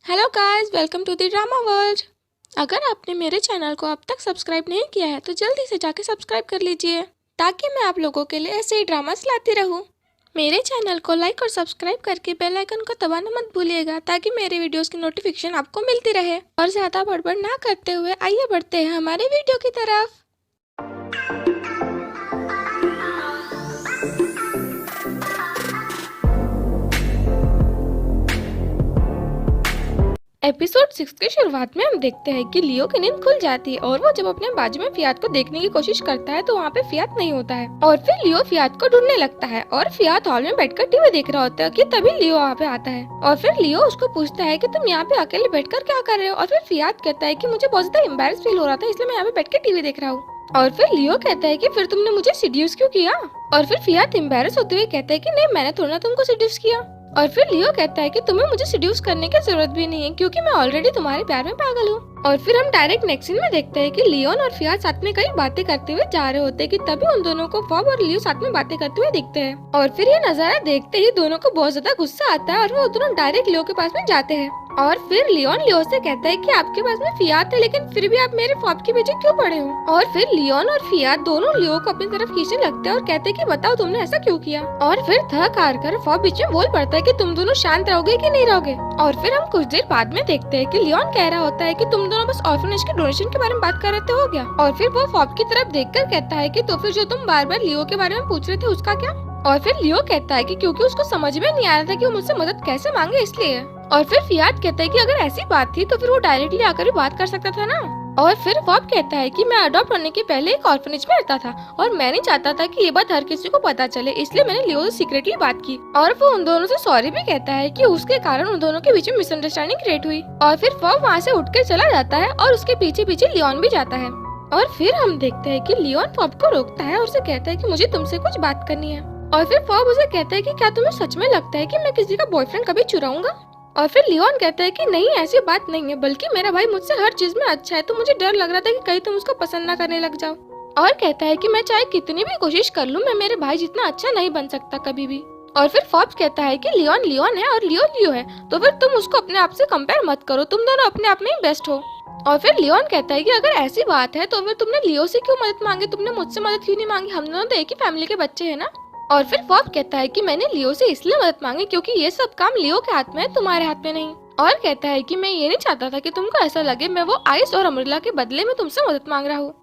Hello guys, welcome to the drama world. अगर आपने मेरे चैनल को अब तक सब्सक्राइब नहीं किया है तो जल्दी से जाके सब्सक्राइब कर लीजिए ताकि मैं आप लोगों के लिए ऐसे ही ड्रामास लाती रहूं। मेरे चैनल को लाइक और सब्सक्राइब करके बेल आइकन को दबाना मत भूलिएगा ताकि मेरे वीडियोस की नोटिफिकेशन आपको मिलती रहे। और ज़्यादा बड़बड़ ना करते हुए आइए बढ़ते हैं हमारे वीडियो की तरफ। एपिसोड 6 की शुरुआत में हम देखते हैं कि लियो की नींद खुल जाती है और वो जब अपने बाजू में फियात को देखने की कोशिश करता है तो वहाँ पे फियात नहीं होता है और फिर लियो फियात को ढूंढने लगता है और फियात हॉल में बैठकर टीवी देख रहा होता है कि तभी लियो वहाँ पे आता है और फिर लियो उसको पूछता है कि तुम यहाँ पे अकेले बैठकर क्या कर रहे हो। और फिर फियात कहता है कि मुझे बहुत ज्यादा एम्बैरेस फील हो रहा था इसलिए मैं यहाँ पे बैठ टीवी देख रहा हूँ। और फिर लियो कहता है कि फिर तुमने मुझे सीड्यूस क्यों किया। और फिर फियात एम्बैरेस होते हुए कहता है कि नहीं, मैंने थोड़ा ना तुमको सीड्यूस किया। और फिर लियो कहता है कि तुम्हें मुझे सीड्यूस करने की जरूरत भी नहीं है क्योंकि मैं ऑलरेडी तुम्हारे प्यार में पागल हूँ। और फिर हम डायरेक्ट नेक्स्ट सीन में देखते हैं कि लियोन और फियात साथ में कई बातें करते हुए जा रहे होते हैं कि तभी उन दोनों को फॉब और लियो साथ में बातें करते हुए दिखते हैं। और फिर ये नजारा देखते ही दोनों को बहुत ज्यादा गुस्सा आता है और वो दोनों डायरेक्ट लियो के पास में जाते हैं। और फिर लियोन लियो से कहता है कि आपके पास में फियात है लेकिन फिर भी आप मेरे फॉब के पीछे क्यों पड़े हो। और फिर लियोन और फियात दोनों लियो को अपनी तरफ खींचने लगते हैं और कहते हैं कि बताओ तुमने ऐसा क्यों किया। और फिर थक हार कर फॉब बीच में बोल पड़ता है कि तुम दोनों शांत रहोगे कि नहीं रहोगे। और फिर हम कुछ देर बाद में देखते हैं कि लियोन कह रहा होता है कि तुम दोनों बस ऑर्फनेज के डोनेशन के बारे में बात कर रहे थे, हो गया। और फिर वो फॉब की तरफ देखकर कहता है कि तो फिर जो तुम बार बार लियो के बारे में पूछ रहे थे उसका क्या। और फिर लियो कहता है कि क्योंकि उसको समझ में नहीं आ रहा था कि वो मुझसे मदद कैसे मांगे इसलिए। और फिर फियात कहता है कि अगर ऐसी बात थी तो फिर वो डायरेक्टली आकर भी बात कर सकता था ना। और फिर फॉब कहता है कि मैं अडॉप्ट होने के पहले एक ऑर्फनेज में रहता था और मैं नहीं चाहता था कि ये बात हर किसी को पता चले, इसलिए मैंने लियो से सीक्रेटली बात की। और वो उन दोनों से सॉरी भी कहता है कि उसके कारण उन दोनों के बीच में मिसअंडरस्टैंडिंग क्रिएट हुई। और फिर फॉब वहाँ से उठकर चला जाता है और उसके पीछे पीछे लियोन भी जाता है। और फिर हम देखते हैं कि लियोन फॉब को रोकता है और उसे कहता है कि मुझे तुमसे कुछ बात करनी है। और फिर फॉब उसे कहता है कि क्या तुम्हें सच में लगता है कि मैं किसी का बॉयफ्रेंड कभी चुराऊंगा। और फिर लियोन कहता है कि नहीं, ऐसी बात नहीं है, बल्कि मेरा भाई मुझसे हर चीज में अच्छा है तो मुझे डर लग रहा था कि कहीं तुम उसको पसंद ना करने लग जाओ। और कहता है कि मैं चाहे कितनी भी कोशिश कर लूं मैं मेरे भाई जितना अच्छा नहीं बन सकता कभी भी। और फिर फॉब्स कहता है कि लियोन लियोन है और लियो लियो है तो फिर तुम उसको अपने आप से कंपेयर मत करो, तुम दोनों अपने आप में ही बेस्ट हो। और फिर लियोन कहता है कि अगर ऐसी बात है तो फिर तुमने लियो से क्यों मदद मांगी, तुमने मुझसे मदद क्यों नहीं मांगी, हम दोनों तो एक ही फैमिली के बच्चे हैं ना। और फिर फॉब कहता है कि मैंने लियो से इसलिए मदद मांगी क्योंकि ये सब काम लियो के हाथ में है, तुम्हारे हाथ में नहीं। और कहता है कि मैं ये नहीं चाहता था कि तुमको ऐसा लगे मैं वो आइस और अमृला के बदले में तुमसे मदद मांग रहा हूँ।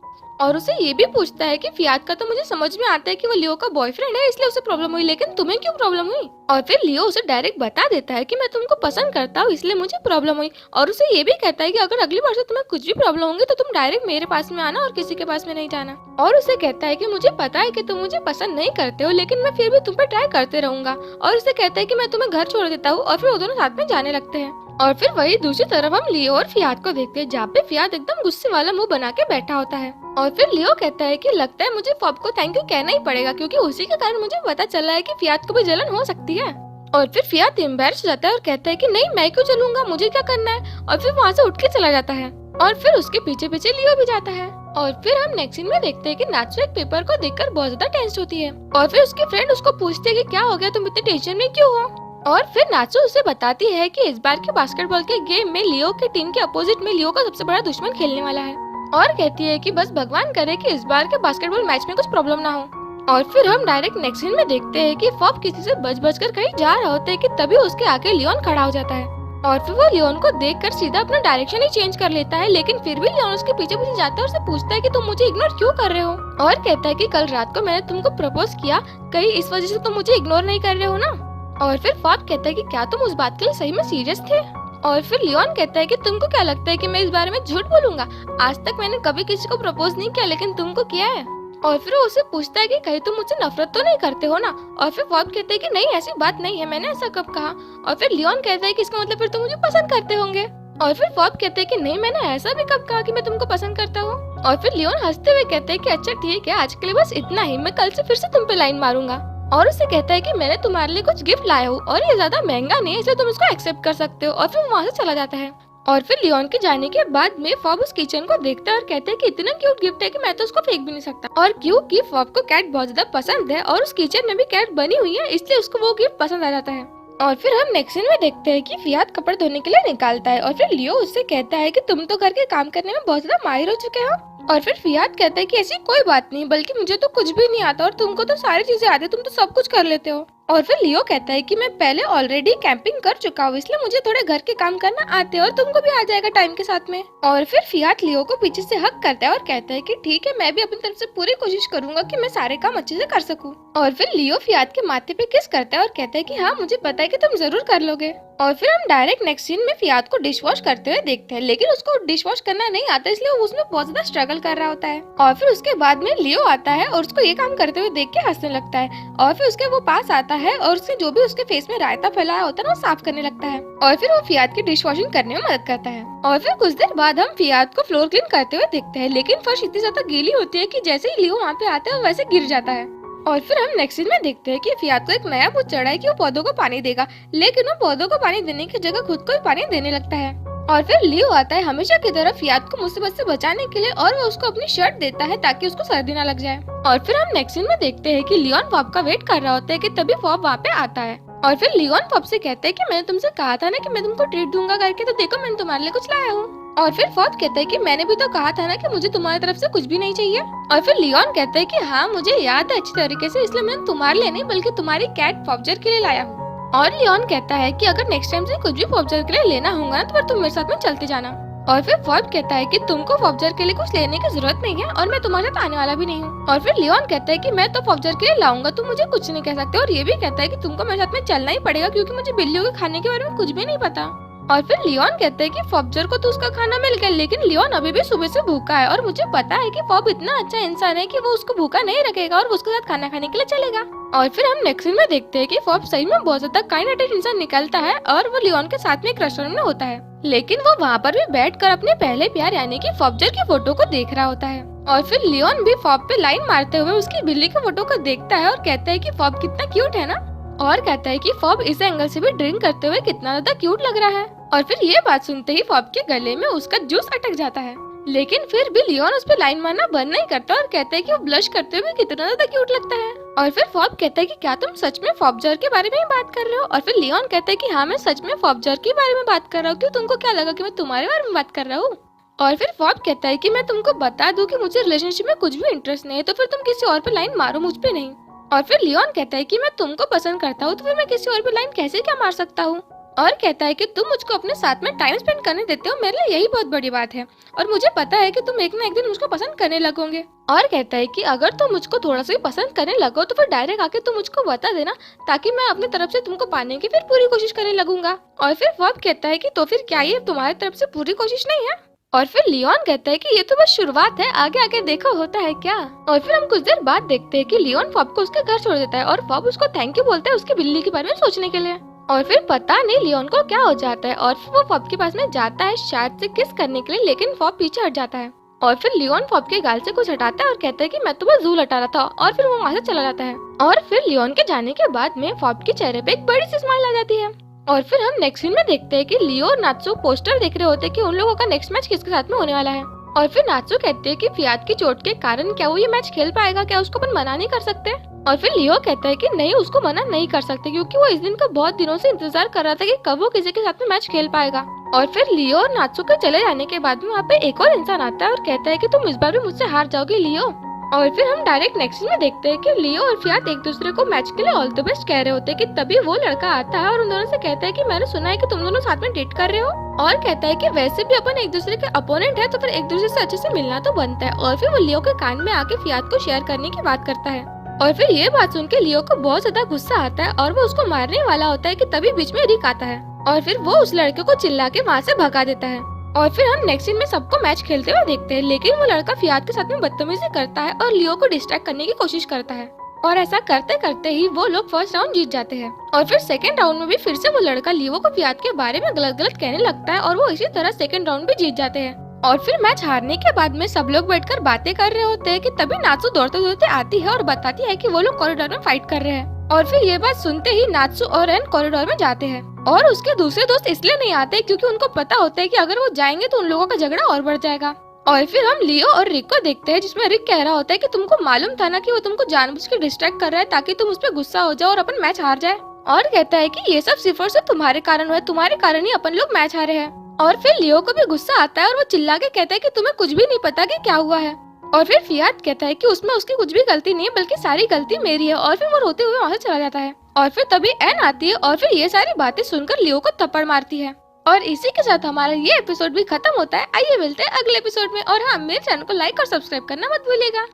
और उसे ये भी पूछता है कि फियात का तो मुझे समझ में आता है कि वो लियो का बॉयफ्रेंड है इसलिए उसे प्रॉब्लम हुई, लेकिन तुम्हें क्यों प्रॉब्लम हुई। और फिर लियो उसे डायरेक्ट बता देता है कि मैं तुमको पसंद करता हूँ इसलिए मुझे प्रॉब्लम हुई। और उसे ये भी कहता है कि अगर अगली बार से तुम्हें कुछ भी प्रॉब्लम होगी तो तुम डायरेक्ट मेरे पास में आना और किसी के पास में नहीं जाना। और उसे कहता है कि मुझे पता है कि तुम मुझे पसंद नहीं करते हो लेकिन मैं फिर भी तुम पे ट्राई करते रहूंगा। और उसे कहता है कि मैं तुम्हें घर छोड़ देता हूँ और फिर वो दोनों साथ में जाने लगते हैं। और फिर वही दूसरी तरफ हम लियो और फियात को देखते हैं जहाँ पे फियात एकदम गुस्से वाला मुंह बना के बैठा होता है। और फिर लियो कहता है कि लगता है मुझे फॉब को थैंक यू कहना ही पड़ेगा क्योंकि उसी के कारण मुझे पता चला है कि फियात को भी जलन हो सकती है। और फिर फियात एम्बैरेस हो जाता है और कहता है कि नहीं, मैं क्यों चलूंगा, मुझे क्या करना है। और फिर वहाँ से उठ के चला जाता है और फिर उसके पीछे पीछे लियो भी जाता है। और फिर हम नेक्स्ट सीन में देखते हैं कि नात्सु एक पेपर को देखकर बहुत ज्यादा टेंस होती है। और फिर उसकी फ्रेंड उसको पूछती है कि क्या हो गया, तुम इतने टेंशन में क्यों हो। और फिर नात्सु उसे बताती है कि इस बार के बास्केटबॉल के गेम में लियो के टीम के अपोजिट में लियो का सबसे बड़ा दुश्मन खेलने वाला है। और कहती है कि बस भगवान करे कि इस बार के बास्केटबॉल मैच में कुछ प्रॉब्लम ना हो। और फिर हम डायरेक्ट नेक्स्ट सीन में देखते हैं कि फॉब किसी से बच कर कहीं जा रहे होते हैं कि तभी उसके आगे लियोन खड़ा हो जाता है। और फिर वो लियोन को देखकर सीधा अपना डायरेक्शन ही चेंज कर लेता है, लेकिन फिर भी लियोन उसके पीछे पीछे जाता है और उससे पूछता है कि तुम मुझे इग्नोर क्यों कर रहे हो। और कहता है कि कल रात को मैंने तुमको प्रपोज किया, कहीं इस वजह से तुम मुझे इग्नोर नहीं कर रहे हो ना। और फिर फॉब कहता है कि क्या तुम उस बात के लिए सही में सीरियस थे। और फिर लियोन कहता है कि तुमको क्या लगता है कि मैं इस बारे में झूठ बोलूंगा, आज तक मैंने कभी किसी को प्रपोज नहीं किया लेकिन तुमको किया है। और फिर वो उसे पूछता है कि कहीं तुम मुझसे नफरत तो नहीं करते हो ना। और फिर फॉब कहता है कि नहीं, ऐसी बात नहीं है, मैंने ऐसा कब कहा। और फिर लियोन कहता है कि इसका मतलब फिर तुम मुझे पसंद करते होंगे। और फिर फॉब कहते हैं कि नहीं, मैंने ऐसा भी कब कहा कि मैं तुमको पसंद करता हूँ। और फिर लियोन हंसते हुए कहते हैं कि अच्छा ठीक है, आज के लिए बस इतना ही, मैं कल से फिर से तुम पे लाइन मारूंगा। और उसे कहता है कि मैंने तुम्हारे लिए कुछ गिफ्ट लाया हूँ और ये ज्यादा महंगा नहीं है इसलिए तुम इसको एक्सेप्ट कर सकते हो। और फिर वहाँ से चला जाता है। और फिर लियोन के जाने के बाद में फॉब उस किचन को देखता है और कहता है कि इतना क्यूट गिफ्ट है कि मैं तो उसको फेंक भी नहीं सकता। और क्योंकि फॉब को कैट बहुत ज्यादा पसंद है और उस किचन में भी कैट बनी हुई है इसलिए उसको वो गिफ्ट पसंद आ जाता है। और फिर हम नेक्स्ट सीन में देखते हैं कि फियात कपड़े धोने के लिए निकालता है और फिर लियो उससे कहता है कि तुम तो घर के काम करने में बहुत ज्यादा माहिर हो चुके हो। और फिर फियात कहता है कि ऐसी कोई बात नहीं, बल्कि मुझे तो कुछ भी नहीं आता और तुमको तो सारी चीजें आती है, तुम तो सब कुछ कर लेते हो। और फिर लियो कहता है कि मैं पहले ऑलरेडी कैंपिंग कर चुका हूँ, इसलिए मुझे थोड़े घर के काम करना आते हैं और तुमको भी आ जाएगा टाइम के साथ में। और फिर फियात लियो को पीछे से हक करता है और कहता है कि ठीक है, मैं भी अपनी तरफ से पूरी कोशिश करूंगा कि मैं सारे काम अच्छे से कर सकूं। और फिर लियो फियात के माथे पे किस करता है और कहता है कि हाँ, मुझे पता है कि तुम जरूर कर लोगे। और फिर हम डायरेक्ट नेक्स्ट सीन में फियात को डिश वॉश करते हुए देखते हैं, लेकिन उसको डिश वॉश करना नहीं आता, इसलिए वो उसमें बहुत ज्यादा स्ट्रगल कर रहा होता है। और फिर उसके बाद में लियो आता है और उसको ये काम करते हुए देख के हंसने लगता है। और फिर उसके वो पास आता है और उसने जो भी उसके फेस में रायता फैलाया होता है ना, वो साफ करने लगता है। और फिर वो फियात की डिश वॉशिंग करने में मदद करता है। और फिर कुछ देर बाद हम फियात को फ्लोर क्लीन करते हुए देखते हैं, लेकिन फर्श इतनी ज्यादा गीली होती है कि जैसे ही लियो वहाँ पे आता है वो वैसे गिर जाता है। और फिर हम नेक्स्ट सीन में देखते हैं कि फियात को एक नया भूत चढ़ा है कि वो पौधों को पानी देगा, लेकिन वो पौधों को पानी देने की जगह खुद को ही पानी देने लगता है। और फिर लियो आता है हमेशा की तरह फियात को मुसीबत से बचाने के लिए और वो उसको अपनी शर्ट देता है ताकि उसको सर्दी ना लग जाए। और फिर हम नेक्स्ट सीन में देखते हैं कि लियोन फॉब का वेट कर रहा होता है कि तभी फॉब वहाँ पे आता है। और फिर लियोन फॉब से कहता है कि मैंने तुमसे कहा था ना कि मैं तुमको ट्रीट दूंगा करके, तो देखो मैंने तुम्हारे लिए कुछ लाया हूँ। और फिर फॉब कहता है कि मैंने भी तो कहा था ना कि मुझे तुम्हारी तरफ से कुछ भी नहीं चाहिए। और फिर लियोन कहता है कि हाँ, मुझे याद है अच्छी तरीके से, इसलिए मैंने तुम्हारे लिए नहीं बल्कि तुम्हारी कैट फॉबजर के लिए लाया हूँ। और लियोन कहता है कि अगर नेक्स्ट टाइम से कुछ भी फॉबजर के लिए लेना होगा ना, तो फिर तुम मेरे साथ में चलते जाना। और फिर फॉब कहता है कि तुमको फॉबजर के लिए कुछ लेने की जरूरत नहीं है और मैं तुम्हारे साथ आने वाला भी नहीं हूँ। और फिर लियोन कहता है कि मैं तो फॉबजर के लिए लाऊंगा, तुम मुझे कुछ नहीं कह सकते। और ये भी कहता है कि तुमको मेरे साथ में चलना ही पड़ेगा क्योंकि मुझे बिल्लियों के खाने के बारे में कुछ भी नहीं पता। और फिर लियोन कहते हैं कि फॉबजर को तो उसका खाना मिल गया, लेकिन लियोन अभी भी सुबह से भूखा है और मुझे पता है कि फॉब इतना अच्छा इंसान है कि वो उसको भूखा नहीं रखेगा और उसके साथ खाना खाने के लिए चलेगा। और फिर हम नेक्स्ट सीन में देखते हैं कि फॉब सही में बहुत ज्यादा काइंड हार्टेड इंसान निकलता है और वो लियोन के साथ में एक रेस्टोरेंट में होता है, लेकिन वो वहाँ पर भी बैठकर अपने पहले प्यार यानी कि फॉबजर की फोटो को देख रहा होता है। और फिर लियोन भी फॉब पे लाइन मारते हुए उसकी बिल्ली की फोटो को देखता है और कहता है कि फॉब कितना क्यूट है ना, और कहता है कि फॉब इस एंगल से भी ड्रिंक करते हुए कितना ज्यादा क्यूट लग रहा है। और फिर ये बात सुनते ही फॉब के गले में उसका जूस अटक जाता है, लेकिन फिर भी लियोन उस पे लाइन मारना बंद नहीं करता और कहता है कि वो ब्लश करते हुए कितना ज्यादा क्यूट लगता है। और फिर फॉब कहता है कि क्या तुम सच में फॉबजर के बारे में ही बात कर रहे हो? और फिर लियोन कहता है कि हाँ, मैं सच में फॉबजर के बारे में बात कर रहा हूँ, क्यों तुमको क्या लगा कि मैं तुम्हारे बारे में बात कर रहा हूँ? और फिर फॉब कहता है कि मैं तुमको बता दूं कि मुझे रिलेशनशिप में कुछ भी इंटरेस्ट नहीं है, तो फिर तुम किसी और पे लाइन मारो, मुझ पे नहीं। और फिर लियोन कहता है कि मैं तुमको पसंद करता हूँ, तो फिर मैं किसी और पे लाइन कैसे क्या मार सकता हूँ? और कहता है कि तुम मुझको अपने साथ में टाइम स्पेंड करने देते हो, मेरे लिए यही बहुत बड़ी बात है और मुझे पता है कि तुम एक ना एक दिन मुझको पसंद करने लगोगे। और कहता है कि अगर तुम मुझको थोड़ा सा भी पसंद करने लगो तो फिर डायरेक्ट आके तुम मुझको बता देना, ताकि मैं अपनी तरफ से तुमको पाने की फिर पूरी कोशिश करने लगूंगा। और फिर फॉब कहता है कि तो फिर क्या ये तुम्हारी तरफ से पूरी कोशिश नहीं है? और फिर लियोन कहता है कि ये तो बस शुरुआत है, आगे आगे देखो होता है क्या। और फिर हम कुछ देर बाद देखते हैं कि लियोन फॉब को उसके घर छोड़ देता है और फॉब उसको थैंक यू बोलता है उसकी बिल्ली के बारे में सोचने के लिए। और फिर पता नहीं लियोन को क्या हो जाता है और फिर वो फॉब के पास में जाता है शायद से किस करने के लिए, लेकिन फॉब पीछे हट जाता है। और फिर लियोन फॉब के गाल से कुछ हटाता है और कहता है कि मैं तो बस जूल हटा रहा था, और फिर वो वहाँ से चला जाता है। और फिर लियोन के जाने के बाद में फॉब के चेहरे पे एक बड़ी सी स्माइल आ जाती है। और फिर हम नेक्स्ट सीन में देखते हैं कि लियो और नात्सो पोस्टर देख रहे होते हैं कि उन लोगों का नेक्स्ट मैच किसके साथ में होने वाला है। और फिर नात्सो कहते हैं कि फियात की चोट के कारण क्या वो ये मैच खेल पाएगा, क्या उसको अपन मना नहीं कर सकते? और फिर लियो कहता है कि नहीं, उसको मना नहीं कर सकते क्योंकि वो इस दिन का बहुत दिनों से इंतजार कर रहा था कि कब वो किसी के साथ में मैच खेल पाएगा। और फिर लियो और नात्सो के चले जाने के बाद में वहाँ पे एक और इंसान आता है और कहता है कि तुम इस बार भी मुझसे हार जाओगे लियो। और फिर हम डायरेक्ट नेक्स्ट में देखते हैं कि लियो और फियात एक दूसरे को मैच के लिए ऑल द बेस्ट कह रहे होते हैं कि तभी वो लड़का आता है और उन दोनों से कहता है कि मैंने सुना है कि तुम दोनों साथ में डेट कर रहे हो, और कहता है कि वैसे भी अपन एक दूसरे के अपोनेंट है तो फिर एक दूसरे से अच्छे से मिलना तो बनता है। और फिर वो लियो के कान में आके फियात को शेयर करने की बात करता है। और फिर ये बात सुन के लियो को बहुत ज्यादा गुस्सा आता है और वो उसको मारने वाला होता है कि तभी बीच में रिक आता है और फिर वो उस लड़के को चिल्ला के वहाँ से भगा देता है। और फिर हम नेक्स्ट सीन में सबको मैच खेलते हुए देखते हैं, लेकिन वो लड़का फियात के साथ में बदतमीजी करता है और लियो को डिस्ट्रैक्ट करने की कोशिश करता है और ऐसा करते करते ही वो लोग फर्स्ट राउंड जीत जाते हैं। और फिर सेकंड राउंड में भी फिर से वो लड़का लियो को फियात के बारे में गलत गलत कहने लगता है और वो इसी तरह सेकंड राउंड भी जीत जाते हैं। और फिर मैच हारने के बाद में सब लोग बैठकर बातें कर रहे होते हैं कि तभी नात्सु दौड़ते दौड़ते आती है और बताती है कि वो लोग कॉरिडोर में फाइट कर रहे हैं। और फिर ये बात सुनते ही नात्सु और रैन कॉरिडोर में जाते हैं और उसके दूसरे दोस्त इसलिए नहीं आते क्योंकि उनको पता होता है कि अगर वो जाएंगे तो उन लोगों का झगड़ा और बढ़ जाएगा। और फिर हम लियो और रिक को देखते हैं, जिसमें रिक कह रहा होता है कि तुमको मालूम था ना कि वो तुमको जानबूझ के डिस्ट्रैक्ट कर रहा है ताकि तुम उस पर गुस्सा हो जाओ और अपन मैच हार जाए। और कहता है कि ये सब सिर्फ और सिर्फ तुम्हारे कारण हुआ है, तुम्हारे कारण ही अपन लोग मैच हारे हैं। और फिर लियो को भी गुस्सा आता है और वो चिल्ला के कहता है कि तुम्हें कुछ भी नहीं पता कि क्या हुआ है। और फिर फियात कहता है कि उसमें उसकी कुछ भी गलती नहीं है, बल्कि सारी गलती मेरी है। और फिर वो रोते हुए वहाँ से चला जाता है। और फिर तभी एन आती है और फिर ये सारी बातें सुनकर लियो को थप्पड़ मारती है। और इसी के साथ हमारा ये एपिसोड भी खत्म होता है। आइए मिलते हैं अगले एपिसोड में। और हाँ, मेरे चैनल को लाइक और सब्सक्राइब करना मत भूलिएगा।